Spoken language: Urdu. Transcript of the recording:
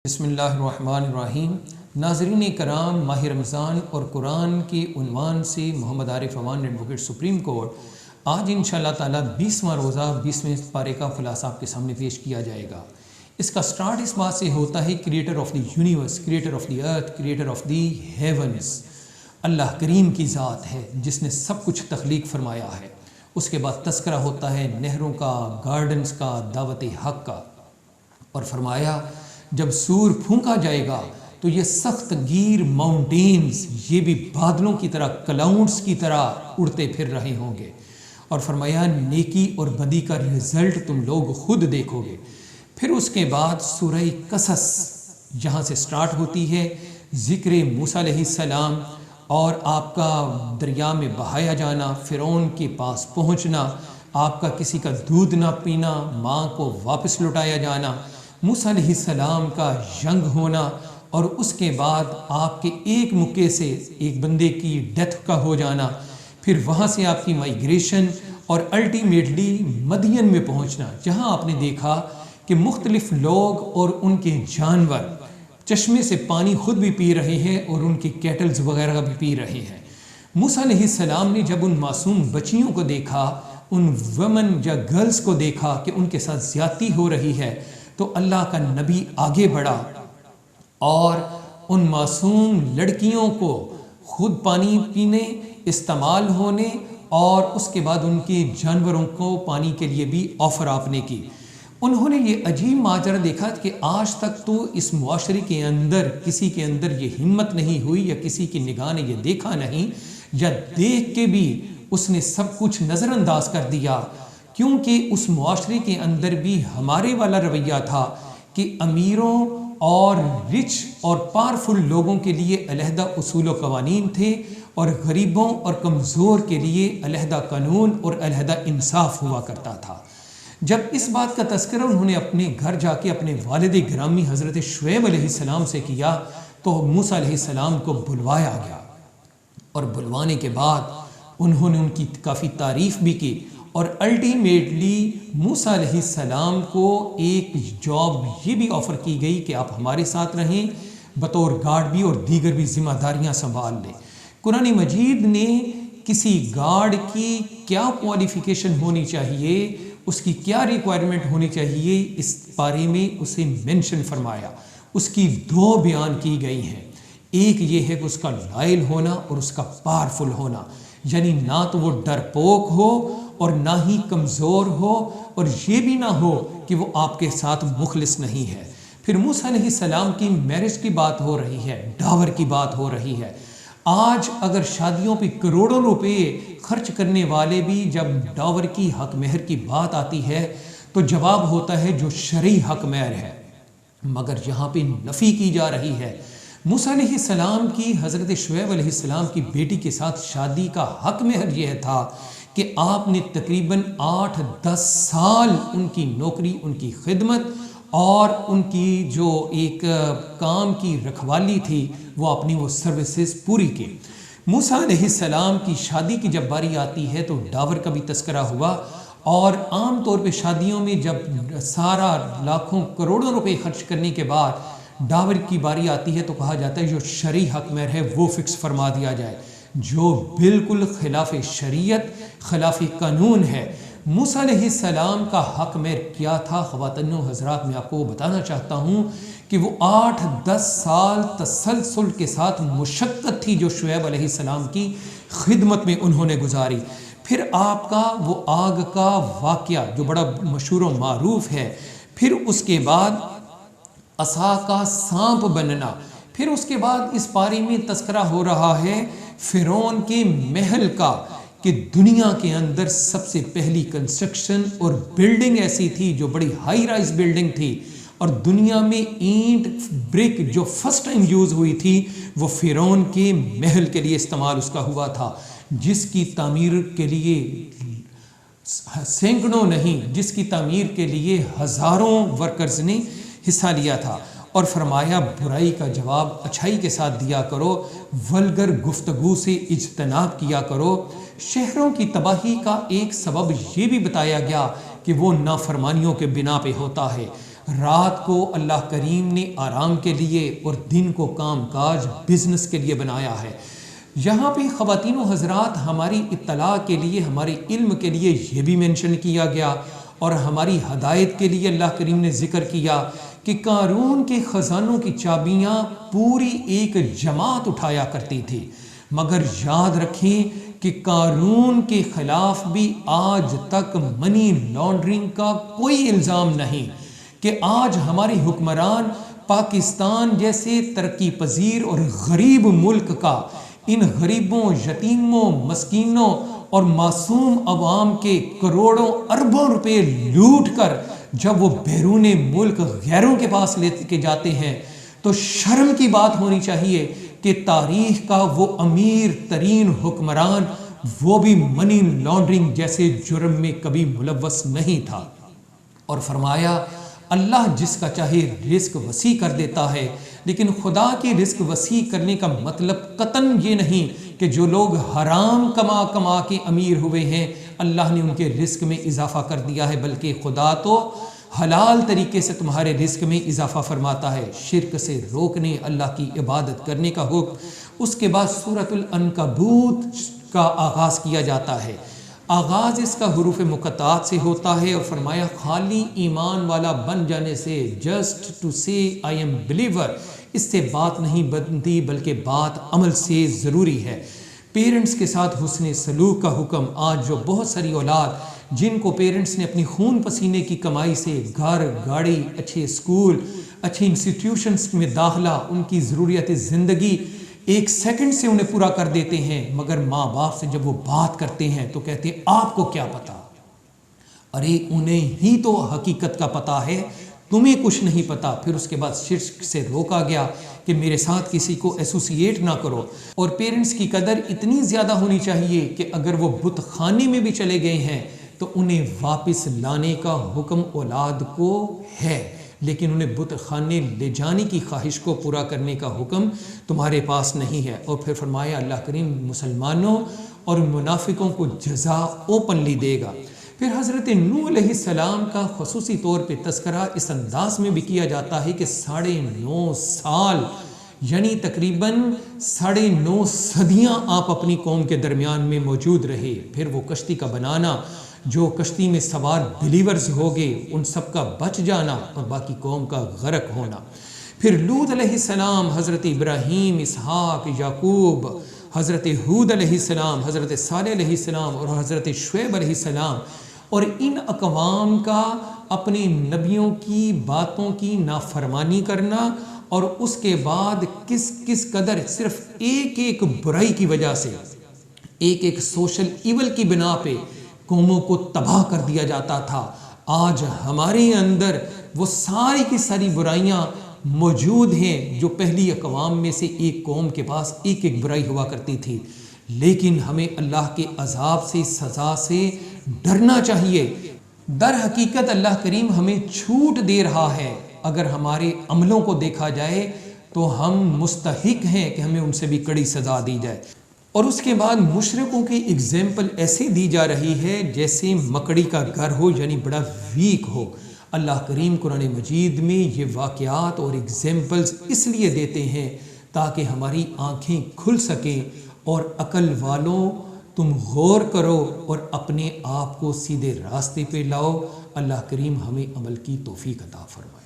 بسم اللہ الرحمن الرحیم۔ ناظرین کرام، ماہ رمضان اور قرآن کے عنوان سے محمد عارف امان ایڈوکیٹ سپریم کورٹ آج انشاءاللہ تعالیٰ 20واں روزہ 20ویں پارے کا خلاصہ آپ کے سامنے پیش کیا جائے گا۔ اس کا سٹارٹ اس بات سے ہوتا ہے creator of the universe, creator of the earth, creator of the heavens, اللہ کریم کی ذات ہے جس نے سب کچھ تخلیق فرمایا ہے۔ اس کے بعد تذکرہ ہوتا ہے نہروں کا، گارڈنز کا، دعوت حق کا، اور فرمایا جب سور پھونکا جائے گا تو یہ سخت گیر ماؤنٹینز یہ بھی بادلوں کی طرح، کلاؤڈز کی طرح اڑتے پھر رہے ہوں گے، اور فرمایا نیکی اور بدی کا رزلٹ تم لوگ خود دیکھو گے۔ پھر اس کے بعد سورہ قصص جہاں سے سٹارٹ ہوتی ہے، ذکر موسیٰ علیہ السلام اور آپ کا دریا میں بہایا جانا، فرعون کے پاس پہنچنا، آپ کا کسی کا دودھ نہ پینا، ماں کو واپس لوٹایا جانا، موسیٰ علیہ السلام کا ینگ ہونا، اور اس کے بعد آپ کے ایک مکے سے ایک بندے کی ڈیتھ کا ہو جانا، پھر وہاں سے آپ کی مائیگریشن اور الٹیمیٹلی مدین میں پہنچنا، جہاں آپ نے دیکھا کہ مختلف لوگ اور ان کے جانور چشمے سے پانی خود بھی پی رہے ہیں اور ان کے کیٹلز وغیرہ بھی پی رہے ہیں۔ موسیٰ علیہ السلام نے جب ان معصوم بچیوں کو دیکھا، ان ویمن یا گرلز کو دیکھا کہ ان کے ساتھ زیادتی ہو رہی ہے، تو اللہ کا نبی آگے بڑھا اور ان معصوم لڑکیوں کو خود پانی پینے، استعمال ہونے اور اس کے بعد ان کے جانوروں کو پانی کے لیے بھی آفر آپ نے کی۔ انہوں نے یہ عجیب ماجرا دیکھا کہ آج تک تو اس معاشرے کے اندر کسی کے اندر یہ ہمت نہیں ہوئی، یا کسی کی نگاہ نے یہ دیکھا نہیں، یا دیکھ کے بھی اس نے سب کچھ نظر انداز کر دیا، کیونکہ اس معاشرے کے اندر بھی ہمارے والا رویہ تھا کہ امیروں اور رچ اور پاورفل لوگوں کے لیے علیحدہ اصول و قوانین تھے، اور غریبوں اور کمزور کے لیے علیحدہ قانون اور علیحدہ انصاف ہوا کرتا تھا۔ جب اس بات کا تذکرہ انہوں نے اپنے گھر جا کے اپنے والد گرامی حضرت شعیب علیہ السلام سے کیا، تو موسیٰ علیہ السلام کو بلوایا گیا، اور بلوانے کے بعد انہوں نے ان کی کافی تعریف بھی کی، اور الٹیمیٹلی موسیٰ علیہ السلام کو ایک جاب یہ بھی آفر کی گئی کہ آپ ہمارے ساتھ رہیں بطور گارڈ بھی، اور دیگر بھی ذمہ داریاں سنبھال لیں۔ قرآن مجید نے کسی گارڈ کی کیا کوالیفیکیشن ہونی چاہیے، اس کی کیا ریکوائرمنٹ ہونی چاہیے، اس بارے میں اسے مینشن فرمایا۔ اس کی دو بیان کی گئی ہیں، ایک یہ ہے کہ اس کا لائل ہونا اور اس کا پاورفل ہونا، یعنی نہ تو وہ ڈرپوک ہو اور نہ ہی کمزور ہو، اور یہ بھی نہ ہو کہ وہ آپ کے ساتھ مخلص نہیں ہے۔ پھر موسیٰ علیہ السلام کی میرج کی بات ہو رہی ہے، ڈاور کی بات ہو رہی ہے۔ آج اگر شادیوں پہ کروڑوں روپے خرچ کرنے والے بھی جب ڈاور کی حق مہر کی بات آتی ہے تو جواب ہوتا ہے جو شرعی حق مہر ہے، مگر یہاں پہ نفی کی جا رہی ہے۔ موسیٰ علیہ السلام کی حضرت شعیب علیہ السلام کی بیٹی کے ساتھ شادی کا حق مہر یہ تھا کہ آپ نے تقریباً 8-10 سال ان کی نوکری، ان کی خدمت اور ان کی جو ایک کام کی رکھوالی تھی وہ اپنی وہ سروسز پوری کی۔ موسیٰ علیہ السلام کی شادی کی جب باری آتی ہے تو ڈاور کا بھی تذکرہ ہوا، اور عام طور پہ شادیوں میں جب سارا لاکھوں کروڑوں روپے خرچ کرنے کے بعد ڈاور کی باری آتی ہے تو کہا جاتا ہے جو شرعی حق مہر ہے وہ فکس فرما دیا جائے، جو بالکل خلاف شریعت، خلاف قانون ہے۔ موسیٰ علیہ السلام کا حق مہر کیا تھا؟ خواتین و حضرات، میں آپ کو بتانا چاہتا ہوں کہ وہ 8-10 سال تسلسل کے ساتھ مشقت تھی جو شعیب علیہ السلام کی خدمت میں انہوں نے گزاری۔ پھر آپ کا وہ آگ کا واقعہ جو بڑا مشہور و معروف ہے، پھر اس کے بعد عصا کا سانپ بننا، پھر اس کے بعد اس پارے میں تذکرہ ہو رہا ہے فرعون کے محل کا، کہ دنیا کے اندر سب سے پہلی کنسٹرکشن اور بلڈنگ ایسی تھی جو بڑی ہائی رائز بلڈنگ تھی، اور دنیا میں اینٹ برک جو فرسٹ ٹائم یوز ہوئی تھی وہ فرعون کے محل کے لیے استعمال اس کا ہوا تھا، جس کی تعمیر کے لیے سینکڑوں نہیں، جس کی تعمیر کے لیے ہزاروں ورکرز نے حصہ لیا تھا، اور فرمایا برائی کا جواب اچھائی کے ساتھ دیا کرو، ولگر گفتگو سے اجتناب کیا کرو۔ شہروں کی تباہی کا ایک سبب یہ بھی بتایا گیا کہ وہ نافرمانیوں کے بنا پہ ہوتا ہے۔ رات کو اللہ کریم نے آرام کے لیے اور دن کو کام کاج بزنس کے لیے بنایا ہے۔ یہاں پہ خواتین و حضرات ہماری اطلاع کے لیے، ہمارے علم کے لیے یہ بھی مینشن کیا گیا اور ہماری ہدایت کے لیے اللہ کریم نے ذکر کیا کہ قارون کے خزانوں کی چابیاں پوری ایک جماعت اٹھایا کرتی تھی، مگر یاد رکھیں کہ قارون کے خلاف بھی آج تک منی لانڈرنگ کا کوئی الزام نہیں، کہ آج ہمارے حکمران پاکستان جیسے ترقی پذیر اور غریب ملک کا ان غریبوں، یتیموں، مسکینوں اور معصوم عوام کے کروڑوں اربوں روپے لوٹ کر جب وہ بیرون ملک غیروں کے پاس لے کے جاتے ہیں تو شرم کی بات ہونی چاہیے کہ تاریخ کا وہ امیر ترین حکمران وہ بھی منی لانڈرنگ جیسے جرم میں کبھی ملوث نہیں تھا۔ اور فرمایا اللہ جس کا چاہے رزق وسیع کر دیتا ہے، لیکن خدا کے رزق وسیع کرنے کا مطلب قطعاً یہ نہیں کہ جو لوگ حرام کما کما کے امیر ہوئے ہیں اللہ نے ان کے رزق میں اضافہ کر دیا ہے، بلکہ خدا تو حلال طریقے سے تمہارے رزق میں اضافہ فرماتا ہے۔ شرک سے روکنے، اللہ کی عبادت کرنے کا حکم۔ اس کے بعد سورۃ العنکبوت کا آغاز کیا جاتا ہے۔ آغاز اس کا حروف مقطعات سے ہوتا ہے اور فرمایا خالی ایمان والا بن جانے سے، جسٹ ٹو سے آئی ایم بلیور، اس سے بات نہیں بنتی بلکہ بات عمل سے ضروری ہے۔ پیرنٹس کے ساتھ حسن سلوک کا حکم۔ آج جو بہت ساری اولاد جن کو پیرنٹس نے اپنی خون پسینے کی کمائی سے گھر، گاڑی، اچھے اسکول، اچھے انسٹیٹیوشنز میں داخلہ، ان کی ضروریات زندگی ایک سیکنڈ سے انہیں پورا کر دیتے ہیں، مگر ماں باپ سے جب وہ بات کرتے ہیں تو کہتے ہیں آپ کو کیا پتا؟ ارے انہیں ہی تو حقیقت کا پتا ہے، تمہیں کچھ نہیں پتا۔ پھر اس کے بعد شرک سے روکا گیا کہ میرے ساتھ کسی کو ایسوسیٹ نہ کرو۔ اور پیرنٹس کی قدر اتنی زیادہ ہونی چاہیے کہ اگر وہ بت خانے میں بھی چلے گئے ہیں تو انہیں واپس لانے کا حکم اولاد کو ہے، لیکن انہیں بت خانے لے جانے کی خواہش کو پورا کرنے کا حکم تمہارے پاس نہیں ہے۔ اور پھر فرمایا اللہ کریم مسلمانوں اور منافقوں کو جزا اوپنلی دے گا۔ پھر حضرت نوح علیہ السلام کا خصوصی طور پہ تذکرہ اس انداز میں بھی کیا جاتا ہے کہ 9.5 سال یعنی تقریباً 9.5 صدیاں آپ اپنی قوم کے درمیان میں موجود رہے۔ پھر وہ کشتی کا بنانا، جو کشتی میں سوار بلیورز ہو گئے ان سب کا بچ جانا اور باقی قوم کا غرق ہونا۔ پھر لوط علیہ السلام، حضرت ابراہیم، اسحاق، یعقوب، حضرت ہود علیہ السلام، حضرت صالح علیہ السلام اور حضرت شعیب علیہ السلام، اور ان اقوام کا اپنے نبیوں کی باتوں کی نافرمانی کرنا، اور اس کے بعد کس قدر صرف ایک برائی کی وجہ سے، ایک سوشل ایول کی بنا پہ قوموں کو تباہ کر دیا جاتا تھا۔ آج ہمارے اندر وہ ساری کی ساری برائیاں موجود ہیں جو پہلی اقوام میں سے ایک قوم کے پاس ایک برائی ہوا کرتی تھی، لیکن ہمیں اللہ کے عذاب سے، سزا سے ڈرنا چاہیے۔ در حقیقت اللہ کریم ہمیں چھوٹ دے رہا ہے، اگر ہمارے عملوں کو دیکھا جائے تو ہم مستحق ہیں کہ ہمیں ان سے بھی کڑی سزا دی جائے۔ اور اس کے بعد مشرکوں کی اگزامپل ایسے دی جا رہی ہے جیسے مکڑی کا گھر ہو، یعنی بڑا ویک ہو۔ اللہ کریم قرآن مجید میں یہ واقعات اور اگزامپلز اس لیے دیتے ہیں تاکہ ہماری آنکھیں کھل سکیں، اور عقل والوں تم غور کرو اور اپنے آپ کو سیدھے راستے پہ لاؤ۔ اللہ کریم ہمیں عمل کی توفیق عطا فرمائے۔